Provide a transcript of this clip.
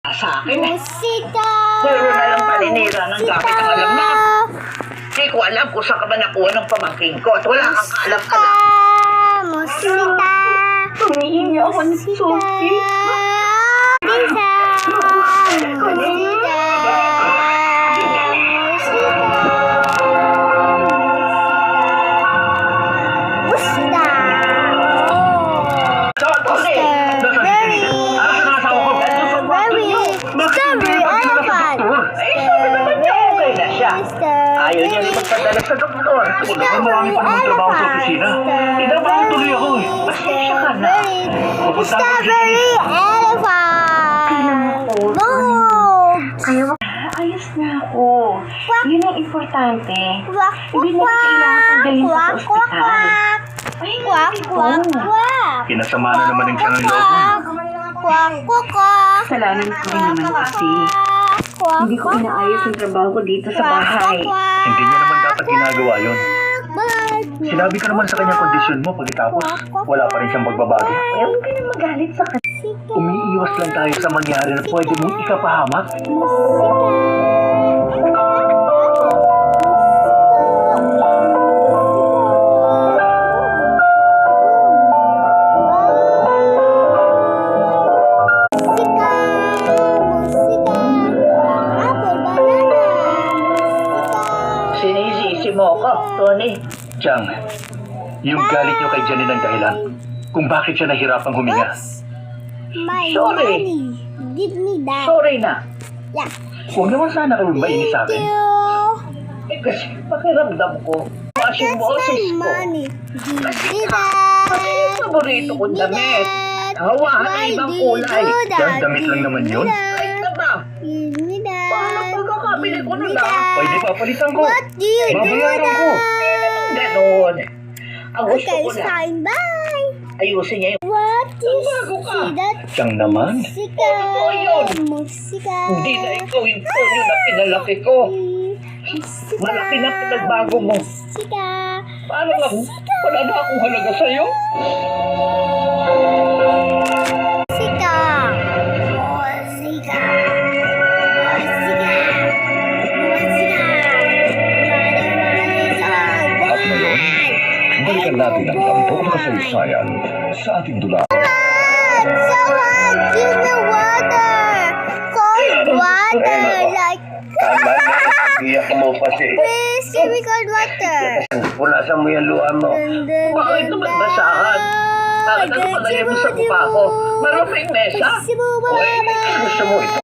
Sa akin eh. Musika! Puro na lang paninira ng gamit ang alam na. Hindi ko alam kung saan ka ba nakuha ng pamangkin ko at wala kang kaalam-alam. Musika! Tumihingi ako ng susi. Musika! Musika! Musika! Ayaw niya rin magpadala sa doktor. Wala kang marami pa naman trabaho sa opisina. Inabahan tuloy ako eh. Pasensya ka na. Pupunta ako Strawberry elephant! Move! Ayos na ako. Yun ang importante. Quack, Hindi mo kailangan tanggalin pa sa ospital. Ay, quack, quack, quack! Pinasama na naman ng siya ng loob mo. Quack, quack, quack! Kasalanan ko rin naman kasi. Hindi ko inaayos ang trabaho ko dito sa bahay. Hindi niya naman dapat ginagawa yun. Sinabi ko naman sa kanyang kondisyon mo pagkatapos wala pa rin siyang pagbabago. Ayaw ka na magalit sa kanya. Umiiwas lang tayo sa mangyari na pwede mong ikapahamak. Sinisisi mo ako, Tony. Chang, yung galit niyo kay Janine ang dahilan kung bakit siya nahirapang huminga. My Sorry. money. Give me that. Sorry na. Yeah. Huwag naman sana kayo mainis sa akin. Eh kasi pakiramdam ko. Mas yung boses ko. Money. Give me Kasi that. yung paborito kong damit. Hawahan ng ibang kulay. Yan, damit lang naman yun. Ay na ba? Give me Paano that. pagkakabili ko na lang? Pwede pa palitan ko. What do you do Babayaran ko. now? Ganon. Ang gusto Okay, ko it's na. time. Bye. Ayusin niya yung What you bago ka. see that? Chang naman. Musika. Totoo yun. Musika. Hindi na ikaw yung Tony na pinalaki ko. Musika. Malaki na pinagbago mo. Musika. Paano nga? Wala na akong halaga sa'yo. Musika. Musika. Musika. Musika. At ngayon, balikan natin ang tampok na kasaysayan sa ating dula. So hot! Give me water! Cold water! Like, Tama na, iyak mo kasi. please give me cold water! Punasan mo yung luha mo. Bakit ito magbasahan? Bakit ano palagay mo sa mukha ko? Maraming mesa. Gusto mo ba? Gusto mo ito?